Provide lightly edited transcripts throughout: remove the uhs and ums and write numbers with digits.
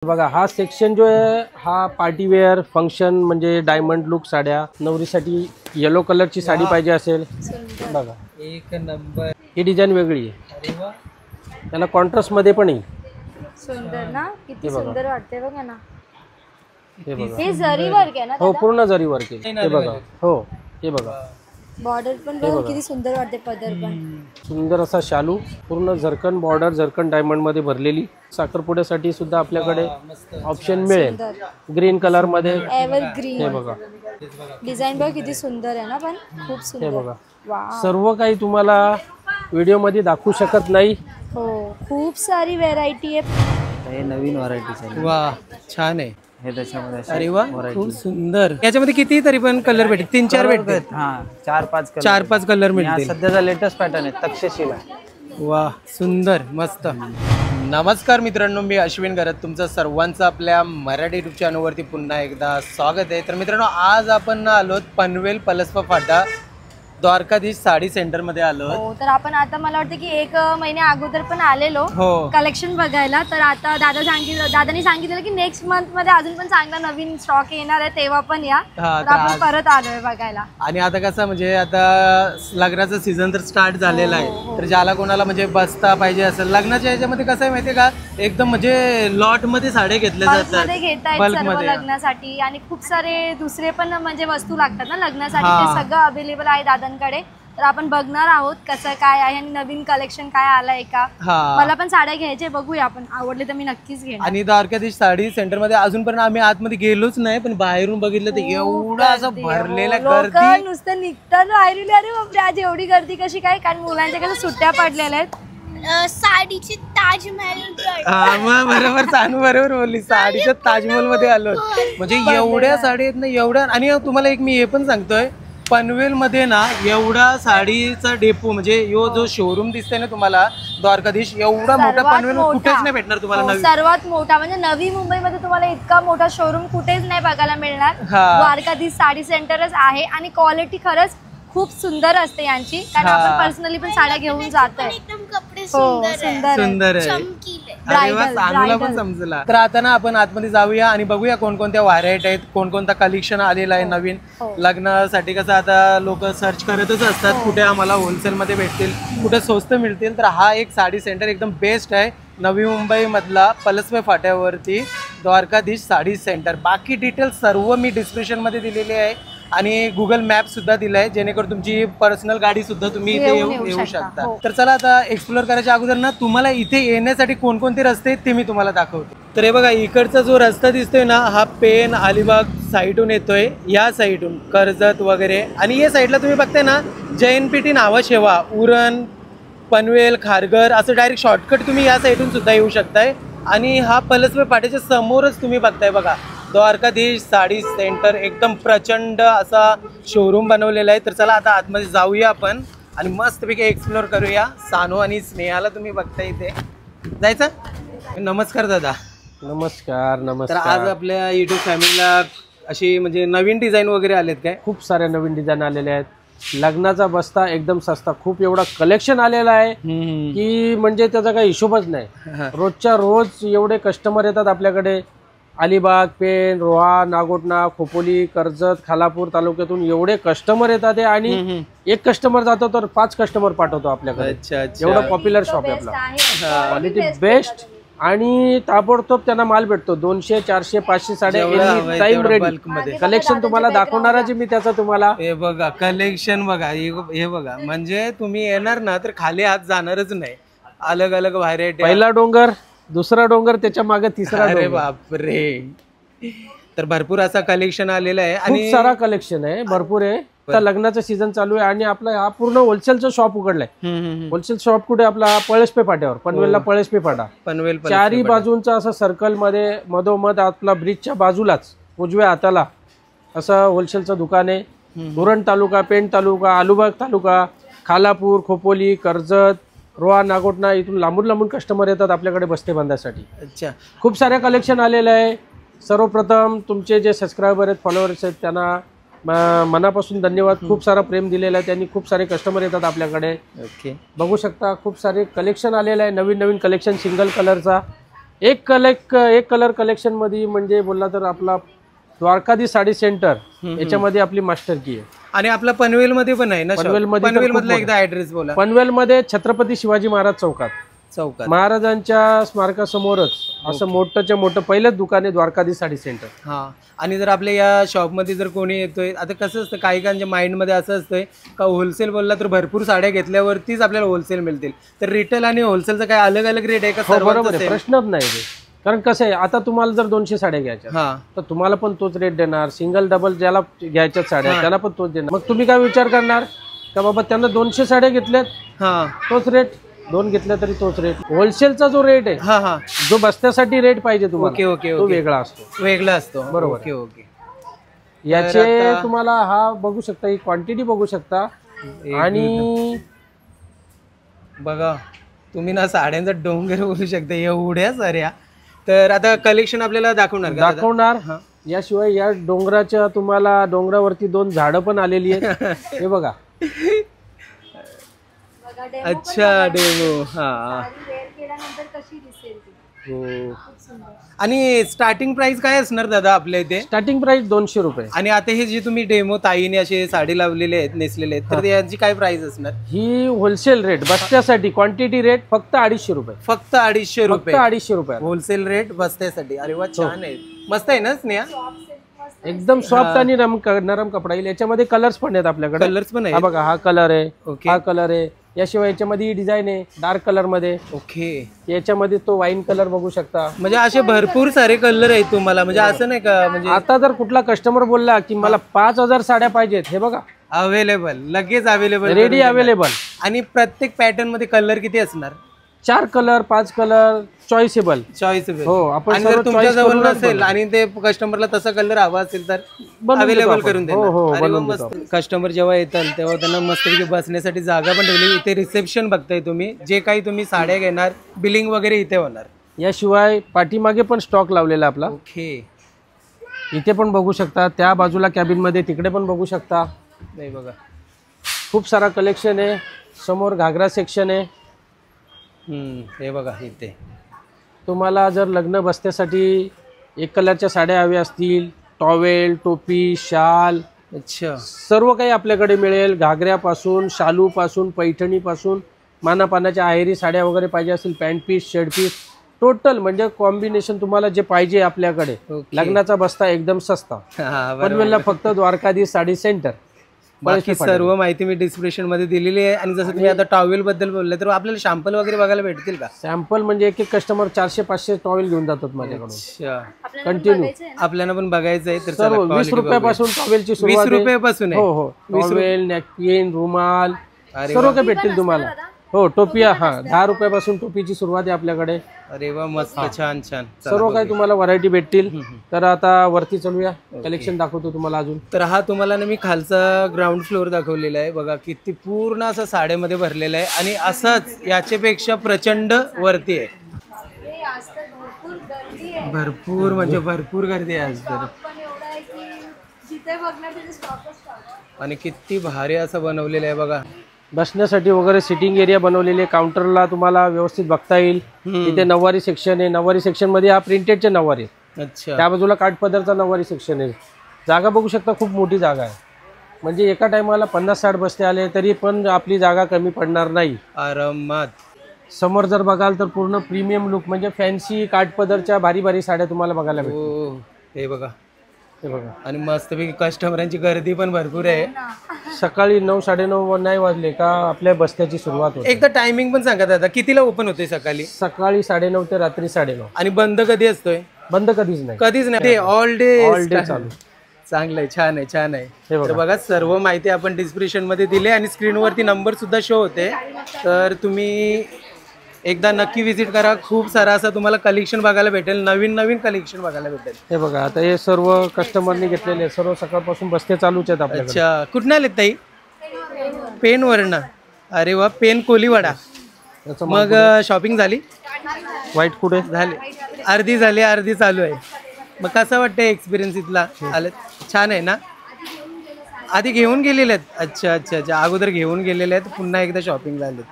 बघा हा सेक्शन जो आहे हा पार्टी वेअर फंक्शन म्हणजे डायमंड लुक साड्या, नवरीसाठी येलो कलरची साडी पाहिजे असेल बघा एक नंबर। ही डिझाइन वेगळी आहे। अरे वा, त्याला कॉन्ट्रास्ट मध्ये पण येईल। सुंदर ना, किती सुंदर वाटते बघा ना। हे बघा हे जरी वर्क आहे ना हो, पूर्ण जरी वर्क आहे। हे बघा हो, हे बघा बॉर्डर पण बघा किती सुंदर वाटते, पदर पण सुंदर असा शालू, पूर्ण झरकन बॉर्डर, झरकन डायमंड मध्ये भरलेली। साखरपुड्यासाठी सुद्धा आपल्याकडे ऑप्शन मिळेल ग्रीन कलर मध्ये। एव्हर ग्रीन हे बघा डिझाइन बघ किती सुंदर आहे ना, पण खूप हे सुंदर। बघा वाव, सर्व काही तुम्हाला व्हिडिओ मध्ये दाखवू शकत नाही। हो खूप सारी व्हेरायटी आहे। हे नवीन व्हरायटी वा छान आहे हे त्याच्यामध्ये अरे वा खूप सुंदर। याच्यामध्ये किती तरी पण कलर भेटतील? 3-4 भेटतील? हा 4-5 कलर 4-5 कलर मिळतील। सध्याचा लेटेस्ट पॅटर्न आहे तक्षशिला। वा सुंदर मस्त। नमस्कार मित्रांनो, मी अश्विन गरत तुमचं सर्वांचं आपल्या मराठी युट्यूब चॅनलवरती पुन्हा एकदा स्वागत आहे। तर मित्रांनो, आज आपण आलोत पनवेल पलसपा फाटा द्वारकाधीश साडी सेंटर मध्ये आलो। हो, तर आपण आता मला वाटतं की 1 महिन्या अगोदर पण आलेलो हो कलेक्शन बघायला। तर आता दादानी सांगितलं की नेक्स्ट मंथ मध्ये अजून पण चांगला नवीन स्टॉक येणार आहे, तेव्हा पण या। तर आपण परत आलोय बघायला। आणि आता कसं म्हणजे आता लग्नाचा सीझन तर स्टार्ट झालेला आहे, तर ज्याला कोणाला म्हणजे बसता पाहिजे असेल लग्नाच्या याच्यामध्ये कसं आहे माहितीये का, एकदम म्हणजे लॉट मध्ये साड्या घेतल्या जातात, बल्क मध्ये लग्नासाठी। आणि खूप सारे दुसरे पण म्हणजे वस्तू लागतात ना लग्नासाठी, ते सगळं अवेलेबल आहे दादांकडे। तर आपण बघणार आहोत कसं काय आहे आणि नवीन कलेक्शन काय आलंय का। मला पण साड्या घ्यायचे, बघूया आपण आवडले तर मी नक्कीच घेईन। आणि द्वारकाधीश साडी सेंटर मध्ये अजूनपर्यंत आम्ही आतमध्ये गेलोच नाही, पण बाहेरून बघितलं तर एवढं असं भरलेलं गर्दी, नुसतं निघतात बाहेरून। अरे बापरे, आज एवढी गर्दी कशी काय? कारण मुलांच्या कसं सुट्ट्या पडलेल्या आहेत। साडीची ताजमहल। हा मग बरोबर बोलली, साडीच्या ताजमहल मध्ये आलो। म्हणजे एवढ्या साडी आहेत ना, एवढ्या। आणि तुम्हाला एक मी हे पण सांगतोय, पनवेल मध्ये ना एवढा साडीचा डेपो म्हणजे यो जो शोरूम दिसतोय ना तुम्हाला द्वारकाधीश, एवढा मोठा पनवेल कुठेच नाही भेटणार तुम्हाला। सर्वात मोठा म्हणजे नवी मुंबईमध्ये तुम्हाला इतका मोठा शोरूम कुठेच नाही बघायला मिळणार। द्वारकाधीश साडी सेंटरच आहे आणि क्वालिटी खरंच खूप सुंदर असते यांची, कारण आपण पर्सनली पण साड्या घेऊन जातोय। एकदम कपडे सुंदर आहे, चमकीले। चांगला पण समजला। तर आता ना आपण आतमध्ये जाऊया आणि बघूया कोणकोणत्या व्हरायटी आहेत, कोणकोणता कलेक्शन आलेला आहे नवीन लग्नासाठी। कसं आता लोक सर्च करतच असतात कुठे आम्हाला होलसेल मध्ये भेटतील, कुठे स्वस्त मिळतील। तर हा एक साडी सेंटर एकदम बेस्ट आहे नवी मुंबई मधला पलसपा फाट्यावरती द्वारकाधीश साडी सेंटर। बाकी डिटेल्स सर्व मी डिस्क्रिप्शन मध्ये दिलेली आहे आणि गुगल मॅप सुद्धा दिलाय, जेणेकरून तुमची पर्सनल गाडी सुद्धा तुम्ही इथे येऊ शकता। तर चला आता एक्सप्लोर करायच्या अगोदर ना तुम्हाला इथे येण्यासाठी कोणकोणते रस्ते आहेत ते मी तुम्हाला दाखवतो। तर हे बघा, इकडचा जो रस्ता दिसतोय ना हा पेन अलिबाग साईडून येतोय, या साईडून कर्जत वगैरे। आणि या साईडला तुम्ही बघताय ना जैनपेठी नावाशेवा, उरण, पनवेल, खारघर असं डायरेक्ट शॉर्टकट तुम्ही या साईडून सुद्धा येऊ शकताय। आणि हा पलसपा फाट्याच्या समोरच तुम्ही बघताय बघा द्वारकाधीश साडी सेंटर, एकदम प्रचंड असा शोरूम बनवलेला आहे। तर चला आता आतमध्ये जाऊया आपण आणि मस्तपैकी एक्सप्लोर करूया। सानू आणि स्नेहाला तुम्ही बघताय इथे, जायचं? नमस्कार दादा। नमस्कार तर आज आपल्या युट्यूब फॅमिलीला अशी म्हणजे नवीन डिझाईन वगैरे आलेत काय? खूप साऱ्या नवीन डिझाईन आलेल्या आहेत। लग्नाचा बस्ता एकदम सस्ता, खूप एवढा कलेक्शन आलेला आहे की म्हणजे त्याचा काही हिशोबच नाही। रोजच्या रोज एवढे कस्टमर येतात आपल्याकडे। अलिबाग, पेन, रोहा, नागोठणा, खोपोली, कर्जत, खालापूर तालुक्यातून एवढे कस्टमर येतात आणि एक कस्टमर जातो तर 5 कस्टमर पाठवतो आपल्याकडे। एवढं पॉप्युलर शॉप आहे आपला, क्वालिटी बेस्ट आणि ताबडतोब त्यांना माल भेटतो। 200, 400, 500 साड्या टाइम रेडी। कलेक्शन तुम्हाला दाखवणार जे मी त्याचा तुम्हाला हे बघा कलेक्शन बघा, हे बघा म्हणजे तुम्ही येणार ना तर खाली हात जाणारच नाही। अलग अलग व्हरायटी, पहिला डोंगर, दुसरा डोंगर, त्याच्या मागे तिसरा। अरे बापरे, तर भरपूर असा कलेक्शन आलेला आहे आणि खूप सारा कलेक्शन आहे, भरपूर आहे। आता लग्नाचं सीझन चालू आहे आणि आपला हा पूर्ण होलसेलचा शॉप उघडलाय। होलसेल शॉप कुठे? आपला पळसपे फाट्यावर, पनवेलला पळसपे फाटा। पनवेल चारी बाजूंचा असं सर्कल मध्ये मधोमध आपला ब्रिजच्या बाजूलाच उजव्या हाताला असं होलसेलचं दुकान आहे। उरण तालुका, पेण तालुका, अलिबाग तालुका, खालापूर, खोपोली, कर्जत, रोहा, नागोठणा इथून लांबून कस्टमर येतात आपल्याकडे बस्ते बांधण्यासाठी। अच्छा, खूप सारे कलेक्शन आलेलं आहे। सर्वप्रथम तुमचे जे सबस्क्रायबर आहेत, फॉलोअर्स आहेत, त्यांना मनापासून धन्यवाद। खूप सारा प्रेम दिलेला आहे त्यांनी, खूप सारे कस्टमर येतात आपल्याकडे। बघू शकता खूप सारे कलेक्शन आलेलं आहे, नवीन कलेक्शन सिंगल कलरचा। एक कलर कलेक्शन मध्ये म्हणजे बोलला तर आपला द्वारकाधीश साडी सेंटर याच्यामध्ये आपली मास्टर की आहे. आणि आपला पनवेल मध्ये पण आहे ना shop? पनवेलमध्ये तर पनवेल खूप मधला एकदा ऍड्रेस बोला. पनवेलमध्ये छत्रपती शिवाजी महाराज चौकात महाराजांच्या स्मारकासमोरच असं मोठंच्या मोठं पहिलंच दुकान आहे द्वारकाधीश साडी सेंटर. हा. आणि जर आपल्या या शॉप मध्ये जर कोणी येतोय, आता कसं असतं काही माइंड मध्ये असं असतंय का होलसेल बोलला तर भरपूर साड्या घेतल्यावरतीच आपल्याला होलसेल मिळतील, तर रिटेल आणि होलसेलचा काय अलग अलग रेट आहे का? बरोबर आहे, प्रश्नच नाही ते. कारण कसं आहे, आता तुम्हाला जर 200 साड्या घ्यायच्या तर तुम्हाला पण तोच रेट देणार, सिंगल डबल ज्याला घ्यायच्या साड्या त्याला पण तोच देणार. मग तुम्ही काय विचार करणार का बाबा त्यांना 200 साड्या घेतल्यात तोच रेट, 2 घेतल्या तरी तोच रेट. होलसेलचा जो रेट आहे जो बस्त्यासाठी रेट पाहिजे तुम्हाला तो वेगळा असतो. बरोबर. Okay okay. याचे तुम्हाला हा बघू शकता, ही क्वांटिटी बघू शकता. आणि बघा तुम्ही ना साड्यांचा डोंगर बोलू शकता एवढ्या साऱ्या. तर आता कलेक्शन आपल्याला दाखवणार. याशिवाय या डोंगराच्या तुम्हाला डोंगरावरती 2 झाडं पण आलेली आहेत. हे बघा. अच्छा डेमो. हा. आणि स्टार्टिंग प्राइस काय असणार दादा आपल्या इथे? स्टार्टिंग प्राइस 200 रुपये. आणि आता हे जे तुम्ही डेमो ताईने असे साडी लावलेले आहेत, नेसलेले आहेत, तर यांची काय प्राइस असणार? ही होलसेल रेट बस्त्यासाठी क्वांटिटी रेट फक्त 250 रुपये. फक्त 250 रुपये. 250 रुपये होलसेल रेट बस्त्यासाठी. अरे वा, छान आहे, मस्त आहे ना स्नेहा? एकदम सॉफ्ट आणि नरम कपडा येईल. याच्यामध्ये कलर्स पण आहेत आपल्याकडे. कलर्स पण आहे. हा बघा, हा कलर आहे, हा कलर आहे. याशिवाय याच्यामध्ये डिझाईन आहे डार्क कलर मध्ये. ओके. याच्यामध्ये तो वाईन कलर बघू शकता. म्हणजे असे भरपूर सारे कलर आहेत तुम्हाला, म्हणजे असं नाही का? म्हणजे आता जर कुठला कस्टमर बोलला की मला 5000 साड्या पाहिजेत, हे बघा अवेलेबल, लगेच अवेलेबल, रेडी अवेलेबल. आणि प्रत्येक पॅटर्न मध्ये कलर किती असणार? 4 कलर 5 कलर चॉईसेबल. हो. आपण जर तुमच्या जवळ नसेल आणि ते कस्टमरला तसा कलर हवा असेल तर अवेलेबल करून देणार. कस्टमर जेव्हा येतात तेव्हा त्यांना मस्तपैकी बसण्यासाठी जागा पण ठेवली. इथे रिसेप्शन बघताय तुम्ही, जे काही तुम्ही साड्या घेणार बिलिंग वगैरे इथे होणार. याशिवाय पाठीमागे पण स्टॉक लावलेला आपला. ओके. इथे पण बघू शकता, त्या बाजूला कॅबिन मध्ये तिकडे पण बघू शकता. नाही बघा, खूप सारा कलेक्शन आहे. समोर घागरा सेक्शन आहे. हे बघा, इथे तुम्हाला जर लग्न बसण्यासाठी 1 कलरच्या साड्या हव्या असतील, टॉवेल, टोपी, शाल, अच्छा सर्व काही आपल्याकडे मिळेल. घागऱ्यापासून, शालूपासून, पैठणीपासून, मानापानाच्या आहेरी साड्या वगैरे पाहिजे असतील, pant piece, shirt piece, total म्हणजे कॉम्बिनेशन तुम्हाला जे पाहिजे आपल्याकडे. लग्नाचा बस्ता एकदम सस्ता. पनवेलला फक्त द्वारकाधीश साडी सेंटर. बाकी सर्व माहिती मी डिस्क्रिप्शन मध्ये दिलेली आहे. आणि जसं तुम्ही आता टॉवेल बद्दल बोलले तर आपल्याला सॅम्पल वगैरे बघायला भेटतील का? सॅम्पल म्हणजे एक कस्टमर 400-500 टॉवेल घेऊन जातात माझ्याकडून कंटिन्यू. आपल्याला पण बघायचं आहे. तर सर्व 20 रुपयापासून टॉवेलची सुरुवात. 20 रुपयापासून? हो हो. टॉवेल, नॅपकिन, रुमाल सर्व काही भेटतील तुम्हाला. हो, टोपिया. 10 रुपयापासून टोपीची सुरुवात आहे आपल्याकडे. अरे वा, मस्त, छान छान. सर्व काही तुम्हाला व्हरायटी भेटतील. तर आता वरती चलूया, कलेक्शन दाखवतो तुम्हाला अजून. तर हा तुम्हाला ना मी खालचा ग्राउंड फ्लोअर दाखवलेला आहे. बघा किती पूर्ण असं साड्यामध्ये भरलेलं आहे. आणि असंच याच्यापेक्षा प्रचंड वरती आहे. भरपूर म्हणजे भरपूर गर्दी आहे आज तर. आणि किती भारी असं बनवलेलं आहे बघा. बसण्यासाठी वगैरे सिटिंग एरिया बनवलेले. काउंटरला तुम्हाला व्यवस्थित बघता येईल. इथे नऊवारी सेक्शन आहे. नऊवारी सेक्शन मध्ये हा प्रिंटेडचे नऊवारी. अच्छा. त्या बाजूला काठपदरचा नऊवारी सेक्शन आहे. जागा बघू शकता, खूप मोठी जागा आहे. म्हणजे एका टायमाला 50-60 बसते आले तरी पण आपली जागा कमी पडणार नाही आरामात. समोर जर बघाल तर पूर्ण प्रीमियम लुक म्हणजे फॅन्सी काठपदरच्या भारी भारी साड्या तुम्हाला बघायला भेटतील. हे बघा, हे बघा. आणि मस्तपैकी कस्टमरांची गर्दी पण भरपूर आहे. सकाळी 9-9:30 नाही वाजले का आपल्या बस्त्याची सुरुवात होते. एकदा टायमिंग पण सांगा दादा, कितीला ओपन होते? सकाळी 9:30 ते रात्री 9:30. आणि बंद कधी असतोय? बंद कधीच नाही. कधीच नाही, ऑल डे चालू. चांगलं आहे, छान आहे, छान आहे. तर बघा सर्व माहिती आपण डिस्क्रिप्शन मध्ये दिली आणि स्क्रीनवरती नंबर सुद्धा शो होते. तर तुम्ही एकदा नक्की विजिट करा. खूप सारा असं तुम्हाला कलेक्शन बघायला भेटेल, नवीन नवीन कलेक्शन बघायला भेटेल. हे बघा, आता हे सर्व कस्टमरने घेतलेले सर्व सकाळपासून बसते चालूच आहेत आपल्याकडे. अच्छा, कुठून आलेत ताई? पेनवरनं. अरे वा, पेन कोलीवाडा. मग शॉपिंग झाली? व्हाईट कुठे झाली? अर्धी झाली, अर्धी चालू आहे. मग कसा वाटतं एक्सपिरियन्स इथला? आले? छान आहे ना? आधी घेऊन गेलेले आहेत? अच्छा अच्छा अच्छा, अगोदर घेऊन गेलेले आहेत, पुन्हा एकदा शॉपिंग झाले.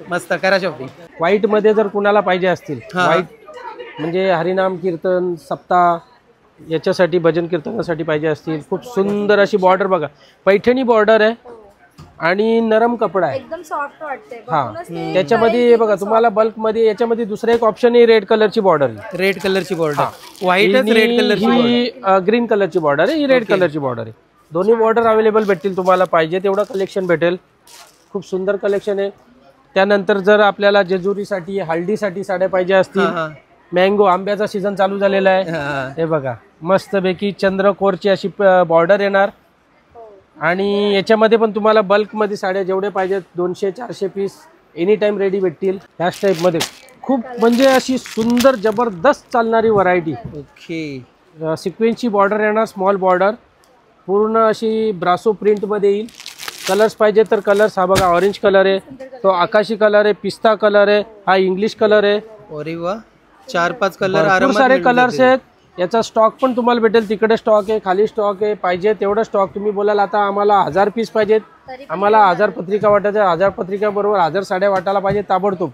मस्त, करा शॉपिंग. व्हाईट मध्ये जर कुणाला पाहिजे असतील, व्हाईट म्हणजे हरिनाम कीर्तन सप्ताह याच्यासाठी भजन कीर्तनासाठी पाहिजे असतील. खूप सुंदर अशी बॉर्डर बघा, पैठणी बॉर्डर आहे आणि नरम कपडा आहे. एकदम सॉफ्ट वाटते. हा, त्याच्यामध्ये बघा तुम्हाला बल्क मध्ये याच्यामध्ये दुसरा एक ऑप्शन आहे, रेड कलरची बॉर्डर. रेड कलरची बॉर्डर, व्हाईटच रेड कलरची, ही ग्रीन कलरची बॉर्डर आहे, ही रेड कलरची बॉर्डर आहे. दोन्ही बॉर्डर अवेलेबल भेटतील तुम्हाला, पाहिजे तेवढं कलेक्शन भेटेल. खूप सुंदर कलेक्शन आहे. त्यानंतर जर आपल्याला जेजुरीसाठी हळदीसाठी साड्या पाहिजे असतील, मँगो आंब्याचा सीझन चालू झालेला आहे. हे बघा मस्तपैकी चंद्रकोरची अशी बॉर्डर येणार आणि याच्यामध्ये पण तुम्हाला बल्कमध्ये साड्या जेवढे पाहिजेत 200-400 पीस एनी टाइम रेडी भेटतील. ह्याच टाईपमध्ये खूप म्हणजे अशी सुंदर जबरदस्त चालणारी व्हरायटी. ओके, सिक्वेन्सची बॉर्डर येणार, स्मॉल बॉर्डर, पूर्ण अशी ब्रासो प्रिंटमध्ये येईल. कलर्स पाहिजे तर कलर्स, हा बघा ऑरेंज कलर आहे, तो आकाशी कलर आहे, पिस्ता कलर आहे, हा इंग्लिश कलर आहे. अरे वा, 4-5 कलर, खूप सारे कलर्स आहेत. याचा स्टॉक पण तुम्हाला भेटेल, तिकडे स्टॉक आहे, खाली स्टॉक आहे. पाहिजे तेवढा स्टॉक. तुम्ही बोलाल आता आम्हाला 1000 पीस पाहिजेत, आम्हाला 1000 पत्रिका वाटायच्या, 1000 पत्रिका बरोबर 1000 साड्या वाटायला पाहिजे ताबडतोब.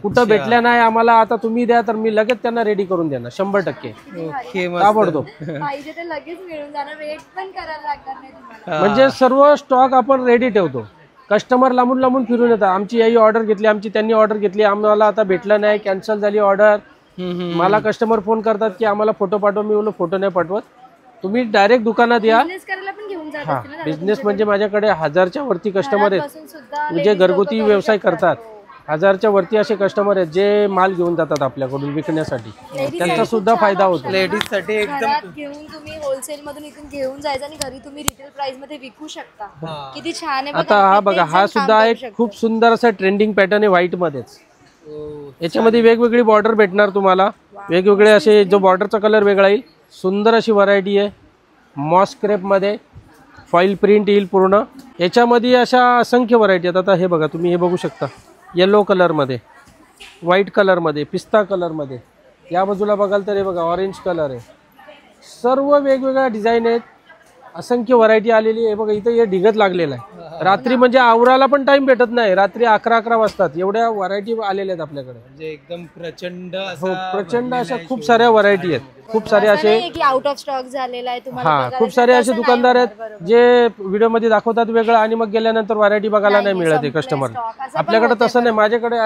कुठं भेटल्या नाही आम्हाला, आता तुम्ही द्या तर मी लगेच त्यांना रेडी करून देणार 100%. ओके, ताबडतोब. पाहिजे ते लगेच मिळून जाणार, वेट पण करायला लागणार नाही तुम्हाला. म्हणजे सर्व स्टॉक आपण रेडी ठेवतो. कस्टमर लांबून लांबून फिरून येतात, आमची याही ऑर्डर घेतली, आमची त्यांनी ऑर्डर घेतली, आम्हाला आता भेटलं नाही, कॅन्सल झाली ऑर्डर. मला कस्टमर फोन करतात की आम्हाला फोटो पाठव. मी बोललो फोटो नाही पाठवत, तुम्ही डायरेक्ट दुकानात या. बिझनेस करायला पण घेऊन जात हा, असतील ना बिझनेस म्हणजे माझ्याकडे 1000च्या वरती कस्टमर आहेत, घरापासून सुद्धा म्हणजे घरगुती व्यवसाय करतात. 1000च्या वरती असे कस्टमर आहेत जे माल घेऊन जातात आपल्याकडून विकण्यासाठी, त्यांचा सुद्धा फायदा होतो. लेडीज साठी एकदम घरात घेऊन तुम्ही होलसेल मधून इथून घेऊन जायचं आणि घरी तुम्ही रिटेल प्राइस मध्ये विकू शकता. किती छान आहे. आता हा बघा, हा सुद्धा एक खूप सुंदर असा ट्रेंडिंग पॅटर्न आहे व्हाईट मध्येच. याच्यामध्ये वेगवेगळी बॉर्डर भेटणार तुम्हाला, वेगवेगळे असे, जो बॉर्डरचा कलर वेगळा येईल. सुंदर अशी व्हरायटी आहे, मॉस क्रेप मध्ये फॉईल प्रिंट येईल पूर्ण. याच्यामध्ये अशा असंख्य व्हरायटी आहेत. आता हे बघा, तुम्ही हे बघू शकता, येलो कलरमध्ये, व्हाईट कलरमध्ये, पिस्ता कलरमध्ये. या बाजूला बघाल तर हे बघा ऑरेंज कलर आहे. सर्व वेगवेगळ्या डिझाईन आहेत, असंख्य व्हरायटी आलेली आहे. बघा इथं हे ढिगत लागलेलं आहे. रात्री म्हणजे आवराला पण टाइम भेटत नाही, रात्री 11 वाजतात, एवढ्या व्हरायटी आलेल्या आहेत आपल्याकडे. म्हणजे एकदम प्रचंड प्रचंड अशा खूप साऱ्या व्हरायटी आहेत. खूप सारे असे की आउट ऑफ स्टॉक झालेला आहे तुम्हाला. हा, खूप सारे असे दुकानदार आहेत जे व्हिडिओ मध्ये दाखवतात वेगळं आणि मग गेल्यानंतर व्हरायटी बघायला नाही मिळत आहे कस्टमर. आपल्याकडे तसं नाही, माझ्याकडे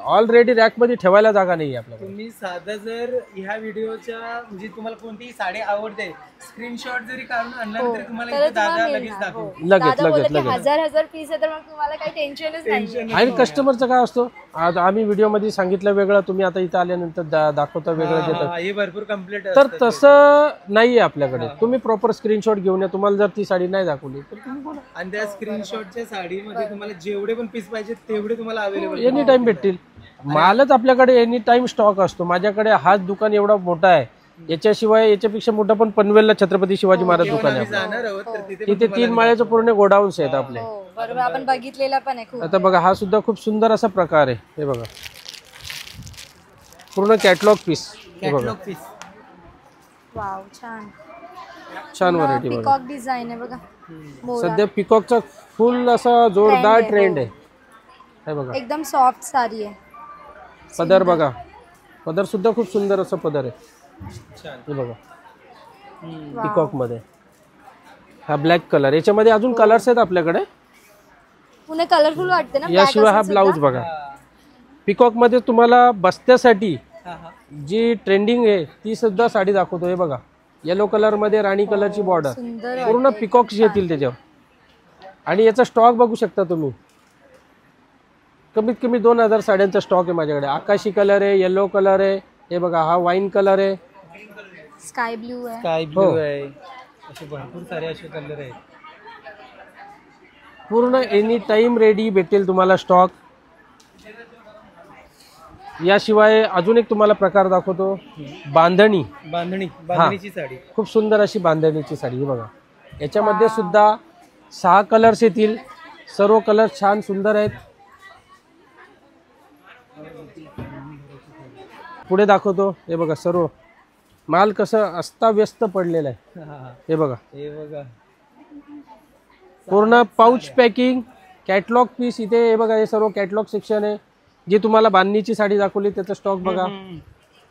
ऑलरेडी रॅक मध्ये ठेवायला जागा नाही आपल्याकडे. तुम्ही साधा जर ह्या व्हिडिओच्या म्हणजे तुम्हाला कोणतीही साडी आवडते, स्क्रीनशॉट जरी काढून आणला तरी तुम्हाला इथे दादा लगेच दाखवू. लगेच 1000 पीस आहे तर मग तुम्हाला काही टेन्शनच नाही. आणि कस्टमरचं काय असतो, आज आम्ही व्हिडिओ मध्ये सांगितलं वेगळं, तुम्ही आता इथं आल्यानंतर दाखवता वेगळं देतात. हे भरपूर कम्प्लीट तर तसं नाहीये आपल्याकडे. तुम्ही प्रॉपर स्क्रीनशॉट घेऊन या. तुम्हाला जर ती साडी नाही दाखवली तर तुम्ही बोला. आणि त्या स्क्रीनशॉटच्या साडीमध्ये तुम्हाला जेवढे पण पीस पाहिजे तेवढे तुम्हाला अवेलेबल एनी टाइम भेटतील. मालच आपल्याकडे एनी टाइम स्टॉक असतो. माझ्याकडे हाच दुकान एवढा मोठा आहे, याच्याशिवाय याच्यापेक्षा मोठा पण पनवेलला छत्रपती शिवाजी महाराज दुकान आहे. जाणार आहोत तर तिथे तिथे 3 माळ्याचं पूर्ण गोडाऊन्स आहेत आपले. बरोबर, आपण बघितलेला पण आहे खूप. आता बघा, हा सुद्धा खूप सुंदर असा प्रकार आहे. हे बघा पूर्ण कॅटलॉग पीस. हे बघा पीस. वाव, छान छान व्हरायटी बघा. पिकॉक डिझाइन आहे बघा. सध्या पिकॉकचा फुल असा जोरदार ट्रेंड आहे. हे बघा एकदम सॉफ्ट साडी आहे. पदर बघा, पदर सुद्धा खूप सुंदर असा पदर आहे. हे बघा पिकॉक मध्ये, हा ब्लॅक कलर. याच्यामध्ये अजून कलर्स आहेत आपल्याकडे. पुणे कलरफुल वाटते ना. याशिवाय हा ब्लाऊज बघा, पिकॉक मध्ये तुम्हाला बस्त्यासाठी जी ट्रेंडिंग आहे ती सुद्धा साडी दाखवतो. हे बघा येलो कलर मध्ये राणी कलरची बॉर्डर, पूर्ण पिकॉक्स येतील त्याच्यावर. आणि याचा स्टॉक बघू शकता तुम्ही, कमीत कमी 2000 साड्यांचा स्टॉक आहे माझ्याकडे. आकाशी कलर आहे, येलो कलर आहे, हे बघा हा वाईन कलर आहे, स्काय ब्लू आहे, स्काय ब्लू आहे, असे भरपूर सारे असे कलर आहेत. पूर्ण एनी टाइम रेडी भेटेल तुम्हाला स्टॉक. याशिवाय अजून एक तुम्हाला प्रकार दाखवतो, बांधणी. बांधणीची साडी, खूप सुंदर अशी बांधणीची साडी. ही बघा, याच्यामध्ये सुद्धा 6 कलर्स येतील. सर्व कलर छान सुंदर आहेत. पुढे दाखवतो. हे बघा सर्व माल कसं अस्ताव्यस्त पडलेला आहे. हे बघा पूर्ण पाऊच पॅकिंग, कॅटलॉग पीस. इथे हे बघा, हे सर्व कॅटलॉग सेक्शन आहे. जी तुम्हाला बांधणीची साडी दाखवली त्याचा स्टॉक बघा.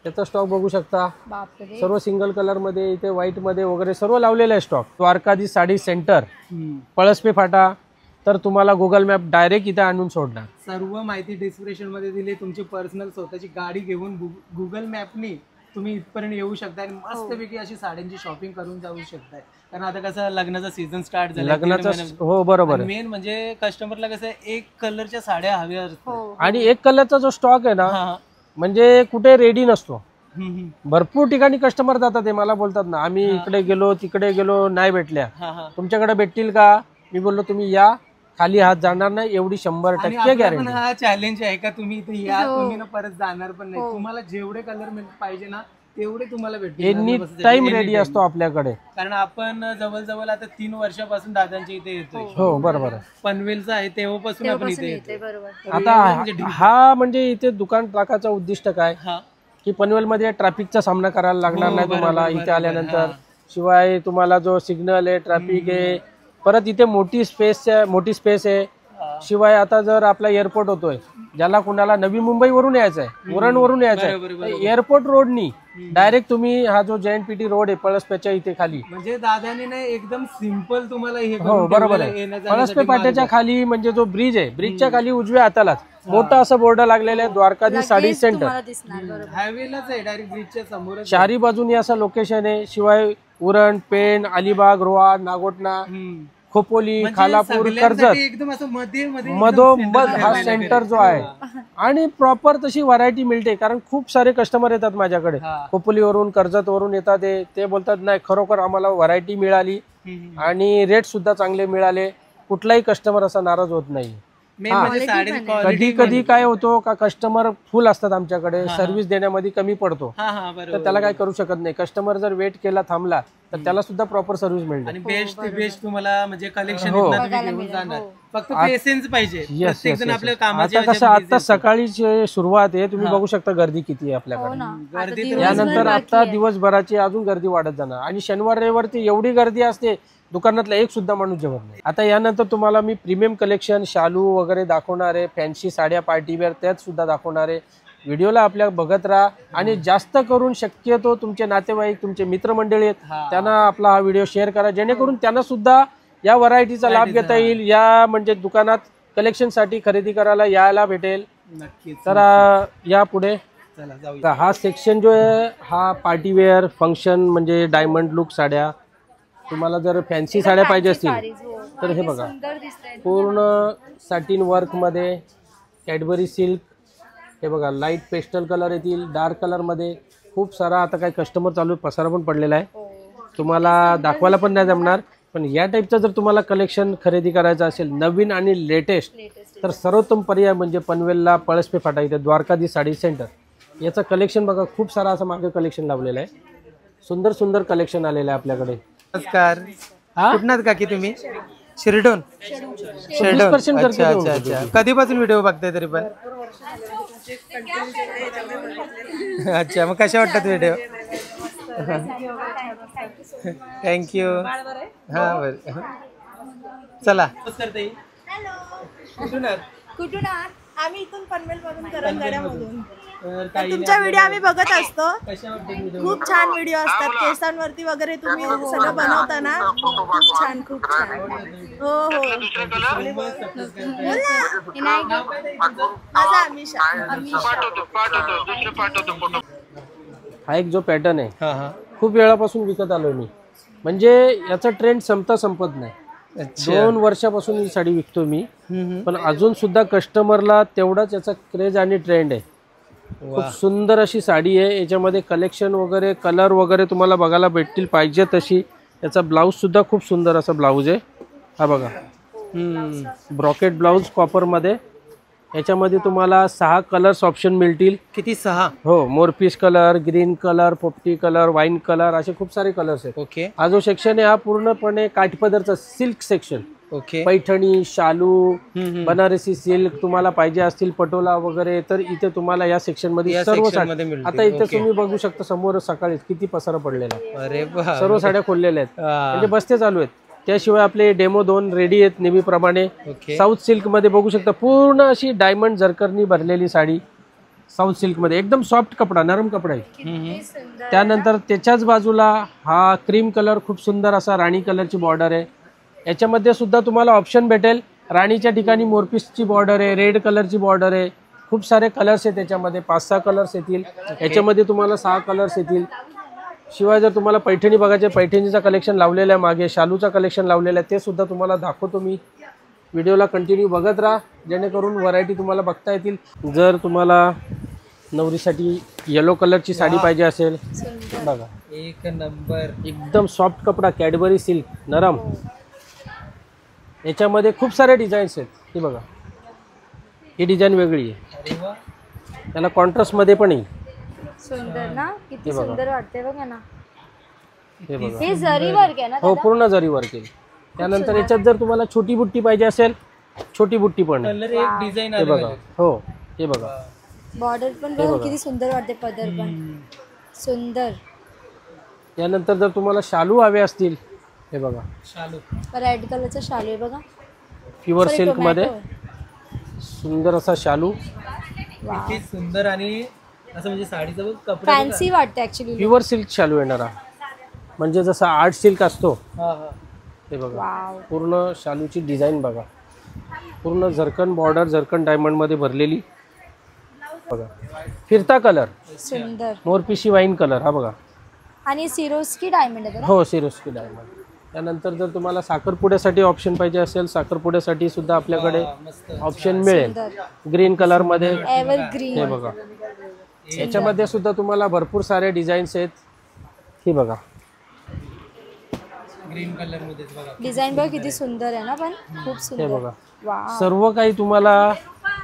त्याचा स्टॉक बघू शकता. बापरे. सर्व सिंगल कलर मध्ये, इथे व्हाईट मध्ये वगैरे सर्व लावलेलं आहे स्टॉक. द्वारकाधीश साडी सेंटर, पळसपे फाटा. तर तुम्हाला गुगल मॅप डायरेक्ट इथे आणून सोडणार. सर्व माहिती डिस्क्रिप्शन मध्ये दिली. तुमची पर्सनल स्वतःची गाडी घेऊन गुगल मॅपनी तुम्ही इथपर्यंत येऊ शकता आणि मस्तपैकी अशी साड्यांची शॉपिंग करून जाऊ शकताय. कारण आता कसं लग्नाचा सीझन स्टार्ट झाला, लग्नाचा. हो बरोबर. मेन म्हणजे कस्टमरला कसं एक कलरच्या साड्या हव्या असतात आणि एक कलरचा जो स्टॉक आहे ना, म्हणजे कुठे रेडी नसतो. भरपूर ठिकाणी कस्टमर जातात, ते मला बोलतात ना, आम्ही इकडे गेलो तिकडे गेलो नाही भेटल्या, तुमच्याकडे भेटतील का? मी बोललो तुम्ही या, खाली हात जाणार नाही, एवढी 100% गॅरंटी. हा चॅलेंज आहे का तुम्ही इथे या, तुम्ही ना परत जाणार पण नाही. तुम्हाला जेवढे कलर पाहिजे ना तेवढे तुम्हाला भेटतील. एनी टाइम रेडी असतो आपल्याकडे. कारण आपण जवळ आता 3 वर्षापासून दादांच्या इथे येतोय. हो बरोबर. पनवेलचा आहे तेव्हापासून आपण इथे येतो. आता हा म्हणजे इथे दुकान टाकायचा उद्दिष्ट काय की पनवेलमध्ये ट्रॅफिकचा सामना करायला लागणार नाही तुम्हाला इथे आल्यानंतर. शिवाय तुम्हाला जो सिग्नल आहे, ट्रॅफिक आहे, परत इथे मोठी स्पेस आहे. शिवाय आता जर आपला एअरपोर्ट होतोय, ज्याला कुणाला नवी मुंबईवरून यायचं आहे, उरणवरून यायचं आहे, एअरपोर्ट रोडनी डायरेक्ट तुम्ही हा जो JNPT रोड आहे पळसपेच्या इथे खाली, म्हणजे दादाने ना एकदम सिंपल तुम्हाला हे. हो बरोबर आहे. पळसपे फाट्याच्या खाली म्हणजे जो ब्रिज आहे, ब्रिजच्या खाली उजव्या हातालाच मोठा असं बोर्ड लागलेलं आहे द्वारकाधीश साडी सेंटर. हायवेलाच आहे, डायरेक्ट ब्रिजच्या समोर. चारी बाजूनी असं लोकेशन आहे. शिवाय उरण, पेण, अलिबाग, रोहा, नागोठणा, खोपोली, खालापूर, कर्जत एकदम असं मधोमध हा सेंटर जो आहे. आणि प्रॉपर तशी व्हरायटी मिळते. कारण खूप सारे कस्टमर येतात माझ्याकडे, खोपोलीवरून, कर्जत वरून येतात. ते बोलतात नाही खरोखर आम्हाला व्हरायटी मिळाली आणि रेट सुद्धा चांगले मिळाले. कुठलाही कस्टमर असा नाराज होत नाही. कधी कधी काय होतो का कस्टमर फुल असतात आमच्याकडे, सर्व्हिस देण्यामध्ये कमी पडतो, तर त्याला काय करू शकत नाही. कस्टमर जर वेट केला, थांबला, तर त्याला सुद्धा प्रॉपर सर्व्हिस मिळते. आणि बेस्ट बेस्ट तुम्हाला म्हणजे कलेक्शन घेऊन जाणार. फक्त पेशन्स पाहिजे. प्रत्येक जण आपल्या कामाची. आता कसं आता सकाळीची सुरुवात आहे, तुम्ही बघू शकता गर्दी किती आहे आपल्याकडे. गर्दी यानंतर आता दिवसभराची अजून गर्दी वाढत जाणार. आणि शनिवार रविवारती एवढी गर्दी असते, दुकानातला एक सुद्धा माणूस जेवत नाही. आता यानंतर तुम्हाला मी प्रीमियम कलेक्शन, शालू वगैरे दाखवणार आहे, फॅन्सी साड्या, पार्टीवेअर त्यात सुद्धा दाखवणार आहे. व्हिडिओला आपल्या बघत राहा. आणि जास्त करून शक्यतो तुमचे नातेवाईक, तुमचे मित्रमंडळी आहेत, त्यांना आपला हा व्हिडिओ शेअर करा, जेणेकरून त्यांना सुद्धा या व्हरायटीचा लाभ घेता येईल. या म्हणजे दुकानात कलेक्शन साठी खरेदी करायला यायला भेटेल. नक्कीच. तर या पुढे हा सेक्शन जो आहे हा पार्टीवेअर, फंक्शन म्हणजे डायमंड लुक साड्या. तुम्हाला जर फॅन्सी साड्या पाहिजे असतील तर हे बघा, पूर्ण सॅटिन वर्क मध्ये कॅडबरी सिल्क. हे बघा, लाईट पेस्टल कलर येतील, डार्क कलर मध्ये. खूप सारा आता काही कस्टमर चालू पसारा पण पडलेला आहे, तुम्हाला दाखवायला पण नाही जमणार. पण या टाईपचं जर तुम्हाला कलेक्शन खरेदी करायचं असेल नवीन आणि लेटेस्ट, तर सर्वोत्तम पर्याय म्हणजे पनवेलला पळसपे फाटा इथे द्वारकाधीश साडी सेंटर. याचं कलेक्शन बघा, खूप सारा असं मागे कलेक्शन लावलेलं आहे. सुंदर सुंदर कलेक्शन आलेलं आहे आपल्याकडे. नमस्कार. कुठनात काकी तुम्ही? शिरडोन. अच्छा. कधीपासून व्हिडिओ बघताय तरी पण? अच्छा, मग कशा वाटतात व्हिडिओ? थँक्यू. हा बरं, चला. कुठून आहात? आम्ही इथून पनवेल मधून, करंजड्यामधून. तुमचा व्हिडिओ आम्ही बघत असतो. खूप छान व्हिडिओ असतात. केसांवरती वगैरे तुम्ही सगळं बनवता ना, खूप छान. हो हो. माझा अमिषा. हा एक जो पॅटर्न आहे खूप वेळापासून विकत आलोय मी. म्हणजे याचा ट्रेंड संपत नाही. 2 वर्षापासून ही साडी विकतो मी, पण अजून सुद्धा कस्टमरला तेवढाच याचा क्रेज आणि ट्रेंड आहे. खूप सुंदर अशी साडी आहे. याच्यामध्ये कलेक्शन वगैरे, कलर वगैरे तुम्हाला बघायला भेटतील पाहिजे तशी. याचा ब्लाऊज सुद्धा खूप सुंदर असा ब्लाऊज आहे. हा बघा, ब्रॉकेट ब्लाऊज कॉपर मध्ये. याच्यामध्ये तुम्हाला 6 कलर्स ऑप्शन मिळतील. किती? 6? हो. मोरपीस कलर, ग्रीन कलर, पोपटी कलर, वाईन कलर, असे खूप सारे कलर्स आहेत. ओके. हा जो सेक्शन आहे हा पूर्णपणे काठपदरचा सिल्क सेक्शन. ओके. पैठणी, शालू, बनारसी सिल्क तुम्हाला पाहिजे असतील, पटोला वगैरे, तर इथे तुम्हाला या सेक्शन मध्ये सर्व साड्या. आता इथे तुम्ही बघू शकता समोर सकाळी किती पसारा पडलेला आहे. अरे सर्व साड्या खोललेल्या आहेत, म्हणजे बस्ते चालू आहेत. त्याशिवाय आपले डेमो 2 रेडी आहेत नेहमीप्रमाणे. साऊथ सिल्क मध्ये बघू शकता, पूर्ण अशी डायमंड झरकरनी भरलेली साडी. साऊथ सिल्कमध्ये एकदम सॉफ्ट कपडा, नरम कपडा आहे. किती सुंदर. त्यानंतर त्याच्याच बाजूला हा क्रीम कलर, खूप सुंदर असा राणी कलरची बॉर्डर आहे. याच्यामध्ये सुद्धा तुम्हाला ऑप्शन भेटेल. राणीच्या ठिकाणी मोरपीसची बॉर्डर आहे, रेड कलरची बॉर्डर आहे. खूप सारे कलर्स आहेत त्याच्यामध्ये, 5-6 कलर्स येतील. याच्यामध्ये तुम्हाला 6 कलर्स येतील. शिवाय जर तुम्हाला पैठणी बघायचे, पैठणीचा कलेक्शन लावलेलं आहे, मागे शालूचा कलेक्शन लावलेलं आहे, ते सुद्धा तुम्हाला दाखवतो मी. व्हिडिओला कंटिन्यू बघत राहा, जेणेकरून व्हरायटी तुम्हाला बघता येतील. जर तुम्हाला नवरीसाठी येलो कलरची साडी पाहिजे असेल, बघा एक नंबर, एकदम सॉफ्ट कपडा, कॅडबरी सिल्क, नरम. याच्यामध्ये खूप सारे डिझाईन्स आहेत. हे बघा, ही डिझाईन वेगळी आहे. अरे वा, त्याला कॉन्ट्रास्टमध्ये पण येईल. सुंदर ना, किती सुंदर वाटते बघा ना. हे बघा, हे जरी वर्क आहे ना हो पूर्ण जरी वर्क येईल. त्यानंतर याच्यात जर तुम्हाला छोटी बुट्टी पाहिजे असेल, छोटी बुट्टी पण आहे. कलर एक डिझाईन हे बघा, हो हे बघा, बॉर्डर पण बघा किती सुंदर वाटते, पदर पण सुंदर. त्यानंतर जर तुम्हाला शालू हवे असतील, हे बघा शालू, रेड कलरचा शालू आहे बघा, प्युअर सिल्क मध्ये सुंदर असा शालू, किती सुंदर. आणि असं म्हणजे साडीचा बघ कपडा फॅन्सी वाटते ऍक्च्युली. प्युअर सिल्क शालू येणारा, म्हणजे जसा आर्ट सिल्क असतो. हा हा, हे बघा, वाव, पूर्ण शालूची डिझाईन बघा, पूर्ण झरकन बॉर्डर, झरकन डायमंड मध्ये भरलेली. बघा, फिरता कलर, सुंदर. मोरपिशी वाईन कलर, हा बघा. आणि सिरोस्की डायमंड आहे बघा. हो, सिरोस्की डायमंड. त्यानंतर जर तुम्हाला साखरपुड्यासाठी ऑप्शन पाहिजे असेल, साखरपुड्यासाठी सुद्धा आपल्याकडे मस्त. ऑप्शन मिळेल. ग्रीन कलर मध्ये, एव्हर हे ग्रीन. बघा. याच्यामध्ये सुद्धा तुम्हाला भरपूर सारे डिझाईन्स आहेत. हे बघा, ग्रीन कलर मध्येच बघा. डिझाईन बघ किती सुंदर आहे ना, पण खूप हे सुंदर. बघा. वाव, सर्व काही तुम्हाला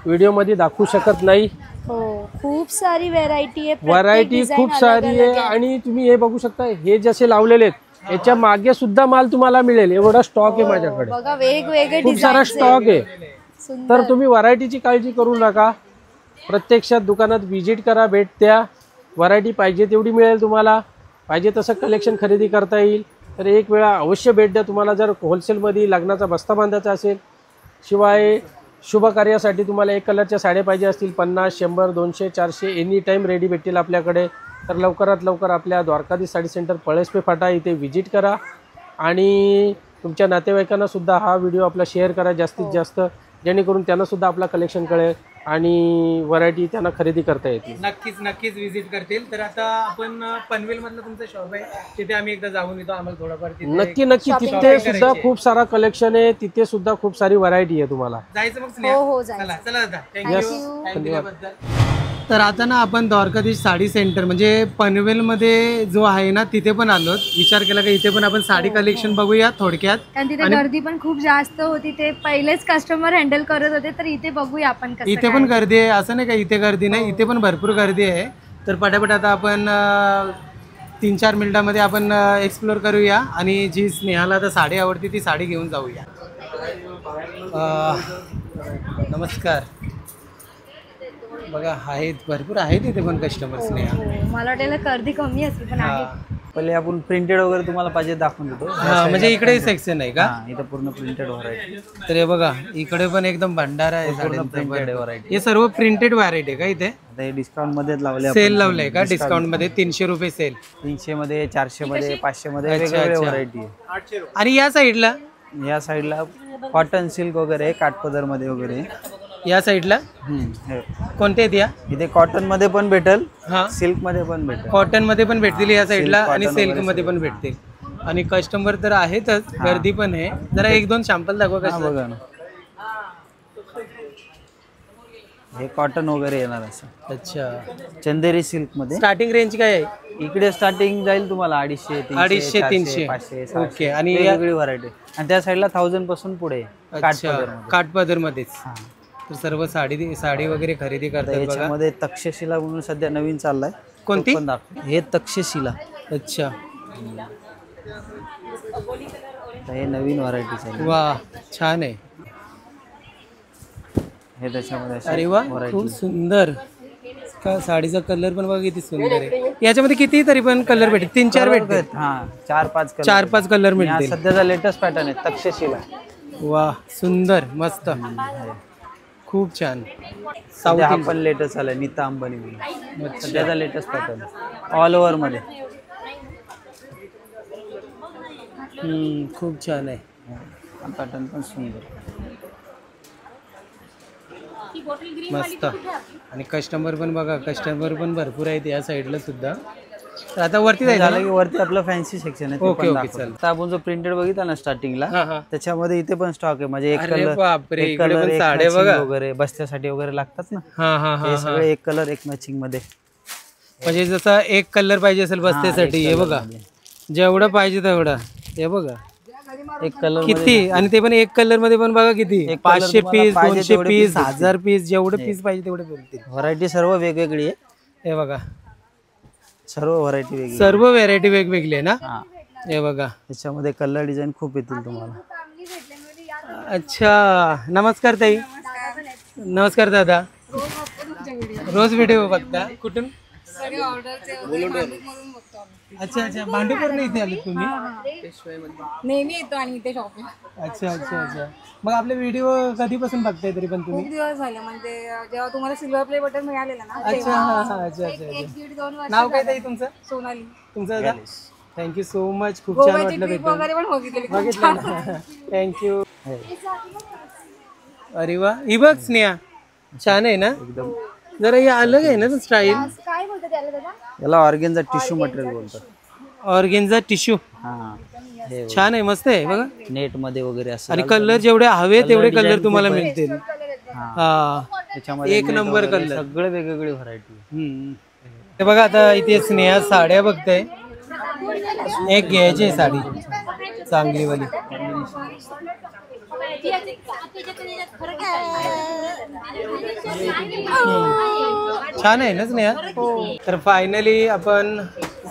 व्हिडिओमध्ये दाखवू शकत नाही. हो खूप सारी व्हेरायटी आहे, प्रत्येक व्हरायटी design खूप अलग सारी अलग आहे. आणि तुम्ही हे बघू शकता, हे जसे लावलेले आहेत, याच्या मागे सुद्धा माल तुम्हाला मिळेल. एवढा स्टॉक आहे माझ्याकडे, बघा वेगवेगळे खूप सारा डिझाईन स्टॉक आहे. सुंदर. तर तुम्ही व्हरायटीची काळजी करू नका, प्रत्यक्षात दुकानात व्हिजिट करा, भेट द्या. व्हरायटी पाहिजे तेवढी मिळेल तुम्हाला, पाहिजे तसं कलेक्शन खरेदी करता येईल. तर एक वेळा अवश्य भेट द्या. तुम्हाला जर होलसेलमध्ये लग्नाचा बस्ता बांधायचा असेल, शिवाय शुभ कार्यासाठी तुम्हाला एक कलरच्या साड्या पाहिजे असतील, 50, 100, 200, 400 एनी टाईम रेडी भेटतील आपल्याकडे. तर लवकरात लवकर आपल्या द्वारकाधीश साडी सेंटर पळसपे फाटा इथे व्हिजिट करा. आणि तुमच्या नातेवाईकांना सुद्धा हा व्हिडिओ आपला शेअर करा जास्तीत जास्त, जेणेकरून त्यांना सुद्धा आपला कलेक्शन कळेल आणि व्हरायटी त्यांना खरेदी करता येतील. नक्कीच नक्कीच विजिट करतील. तर आता आपण पनवेल मधलं तुमचं शॉप आहे, तिथे आम्ही एकदा जाऊन येतो. आम्हाला थोडंफार तिथे नक्की नक्की तिथे सुद्धा खूप सारा कलेक्शन आहे, तिथे सुद्धा खूप सारी व्हरायटी आहे तुम्हाला. जायचं मग हो स्नेहा? हो जायचं. चला चला दादा, Yes. थँक्यू टाइम दिल्याबद्दल. तर आता ना आपण द्वारकाधीश साडी सेंटर म्हणजे पनवेलमध्ये जो आहे ना, तिथे पण आलो. विचार केला का इथे पण आपण साडी कलेक्शन बघूया थोडक्यात. कारण तिथे गर्दी पण खूप जास्त होती, ते पहिलेच कस्टमर हँडल करत होते. तर इथे बघूया आपण कसं इथे पण गर्दी आहे, असं नाही का इथे गर्दी नाही, इथे पण भरपूर गर्दी आहे. तर पटापट आता आपण 3-4 मिनिटांमध्ये आपण एक्सप्लोर करूया आणि जी स्नेहाला आता साडी आवडते ती साडी घेऊन जाऊया. नमस्कार. बघा आहेत, भरपूर आहेत इथे पण कस्टमर स्नेहा. हो, मला वाटायला गर्दी कमी असेल पण आहे. पहिले आपण प्रिंटेड वगैरे तुम्हाला पाहिजे दाखवून देतो. हा, म्हणजे इकडे सेक्शन आहे का? हा, इथं पूर्ण प्रिंटेड व्हरायटी, तर हे बघा इकडे पण एकदम भंडारा आहे पूर्ण साड्यांचा. Printed variety. हे सर्व प्रिंटेड व्हरायटी आहे का इथे? आता हे डिस्काउंट मध्येच लावले. सेल लावलंय का? डिस्काउंट मध्ये 300 रुपये सेल. 300 मध्ये, 400 मध्ये, 500 मध्ये अच्छा, वेगवेगळे अच्छा. व्हरायटी आहे. आणि या साईडला या साईडला कॉटन सिल्क वगैरे, काठपदर मध्ये वगैरे. या साईडला हे. कोणते आहेत या? इथे कॉटन मध्ये पण भेटेल, हा, सिल्क मध्ये पण भेटेल. कॉटन मध्ये पण भेटतील या साईडला Silk, आणि cotton सिल्क वगैरे मध्ये पण भेटतील. आणि कस्टमर तर आहेतच, गर्दी पण आहे. जरा 1-2 सॅम्पल दाखवा हा, कसं. बघा ना, हे कॉटन वगैरे येणार असं. अच्छा, चंदेरी सिल्क मध्ये. स्टार्टिंग रेंज काय आहे? इकडे स्टार्टिंग जाईल तुम्हाला 250, 300, 300, 500, ओके. आणि वेगवेगळी व्हरायटी. आणि त्या साईडला 1000 पासून पुढे अच्छा, काठपदर मध्येच. तर सर्व साडी वगैरे खरेदी करतात बघा. याच्यामध्ये तक्षशिला म्हणून सध्या नवीन चाललाय. कोणती? तो पण दाखव. हे तक्षशिला. अच्छा, हे नवीन व्हरायटी चालली. वा छान आहे. हे त्याच्यामध्ये अशी अरे वा, variety. खूप सुंदर. का साडीचा कलर पण बघा किती सुंदर आहे. याच्यामध्ये किती तरी पण कलर भेटेल? 3-4 भेटतील. हा, 4-5 कलर. 4-5 कलर हा मिळतील. सध्याचा लेटेस्ट पॅटर्न आहे तक्षशिला. वा सुंदर, मस्त. खूप छान. सध्या हा पण लेटेस्ट आलाय नीता अंबानी म्हणून. सध्याचा लेटेस्ट पॅटर्न ऑल ओव्हर मध्ये. खूप छान आहे. हा पॅटर्न पण सुंदर मस्त. आणि कस्टमर पण बघा, कस्टमर पण भरपूर आहेत या साईडला सुद्धा. तर आता वरती जायचं झालं की वरती आपलं फॅन्सी सेक्शन आहे. ओके ओके चल. आता आपण जो प्रिंटेड बघितला ना स्टार्टिंगला, त्याच्यामध्ये इथे पण स्टॉक आहे. म्हणजे एक अरे बापरे, एक इकडे कलर पण साड्या बघा वगैरे बस्त्यासाठी वगैरे लागतात ना. हा हा हा. हे सगळे एक कलर एक मॅचिंग मध्ये. म्हणजे जसा एक कलर पाहिजे असेल बस्त्यासाठी, हे बघा जेवढं पाहिजे तेवढं. हे बघा एक कलर किती, आणि ते पण एक कलर मध्ये पण बघा किती, 500 पीस, 200 पीस, 1000 पीस, जेवढे पीस पाहिजे तेवढे भेटतील. व्हरायटी सर्व वेगवेगळी आहे. हे बघा सर्व व्हरायटी वेगळी, सर्व व्हेरायटी वेगवेगळी आहे ना. हे बघा त्याच्यामध्ये कलर डिझाईन खूप येतील तुम्हाला. अच्छा, नमस्कार ताई. नमस्कार दादा. रोज व्हिडिओ बघता कुठून? अच्छा अच्छा, भांडूपूर इथे आले तुम्ही? नेहमी येतो आणि इथे शॉपिंग. अच्छा अच्छा अच्छा. मग आपले व्हिडिओ कधीपासून बघताय तरी पण तुम्ही? खूप दिवस झाले, म्हणजे जेव्हा तुम्हाला सिल्वर प्ले बटन मिळालेलं ना. अच्छा हा हा. अच्छा अच्छा अच्छा. नाव काय ताई तुमचं? सोनाली. तुमचं दादा? Thank you so much. खूप छान वाटलं भेटून. वगैरे पण बघितलेली. बघितलं ना. थँक्यू. अरे वा, ही बघ स्नेहा, छान आहे ना एकदम. जरा हे अलग आहे ना स्टाईल. काय बोलतो त्याला दादा? याला ऑर्गेन्झा टिश्यू मटेरियल बोलतात. Organza tissue. हा, छान आहे, मस्त आहे बघा. नेट मध्ये वगैरे असं. आणि कलर जेवढे हवे तेवढे कलर तुम्हाला मिळतील. हा, त्याच्यामध्ये एक नंबर कलर, सगळे वेगवेगळी व्हरायटी. ते बघा आता इथे स्नेहा साड्या बघते. एक घ्यायची साडी चांगली वाली. छान आहे ना स्नेहा. तर फायनली आपण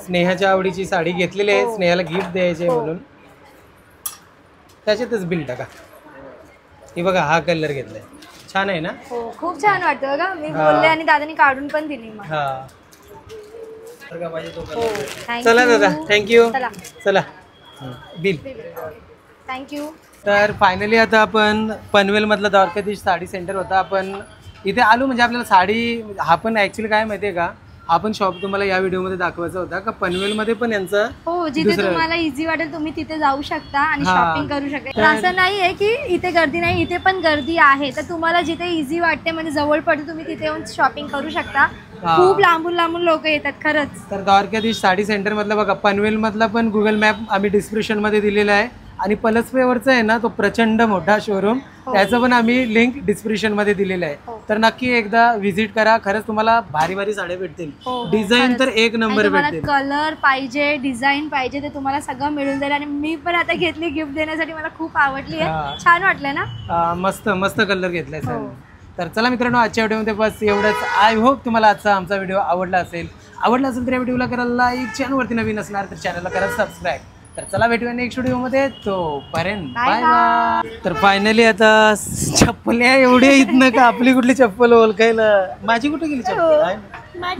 स्नेहाच्या आवडीची साडी घेतलेली आहे. स्नेहाला गिफ्ट द्यायचे म्हणून त्याच्यातच बिल टाका. हे बघा हा कलर घेतलाय, छान आहे ना. हो, खूप छान वाटतं बघा. मी बोलले आणि दादानी काढून पण दिली मग. हा, Thank चला you. दादा, थँक्यू. चला. चला बिल. थँक्यू. तर फायनली आता आपण पनवेल मधला द्वारकाधीश साडी सेंटर होता, आपण इथे आलो. म्हणजे आपल्याला साडी, हा पण ऍक्च्युली काय माहितीये का, हा पण शॉप तुम्हाला या व्हिडिओ मध्ये दाखवायचा होता का पनवेल मध्ये पण यांचं. हो, जिथे तुम्हाला इझी वाटेल तुम्ही तिथे जाऊ शकता आणि शॉपिंग करू शकता. तर असं नाहीये की इथे गर्दी नाही, इथे पण गर्दी आहे. तर तुम्हाला जिथे इझी वाटते, म्हणजे जवळ पडते, तुम्ही तिथे येऊन शॉपिंग करू शकता. खूप लांबून लांबून लोक येतात खरंच. तर द्वारकाधीश साडी सेंटर मधला बघा, पनवेल मधला पण गुगल मॅप आम्ही डिस्क्रिप्शन मध्ये दिलेला आहे. आणि पलसपेवरचा आहे ना तो प्रचंड मोठा शोरूम, त्याचं पण आम्ही लिंक डिस्क्रिप्शन मध्ये दिलेलं आहे. तर नक्की एकदा व्हिजिट करा. खरंच तुम्हाला भारी भारी साड्या भेटतील. डिझाईन तर एक नंबर भेटतील. कलर पाहिजे, डिझाईन पाहिजे, ते तुम्हाला सगळं मिळून जाईल. आणि मी पण आता घेतली गिफ्ट देण्यासाठी, मला खूप आवडली आहे. छान वाटलं ना. मस्त मस्त कलर घेतलाय सर. तर चला मित्रांनो, आजच्या व्हिडिओमध्ये बस एवढंच. आय होप तुम्हाला आजचा आमचा व्हिडिओ आवडला असेल तर या व्हिडिओला करा लाईक. चॅनलवरती नवीन असणार तर चॅनलला करा सबस्क्राईब. तर चला भेटूया नेक्स्ट व्हिडिओमध्ये. तोपर्यंत बाय बाय. तर फायनली आता चप्पल एवढी इथनं का, आपली कुठली चप्पल ओळखायला, माझी कुठे गेली चप्पल.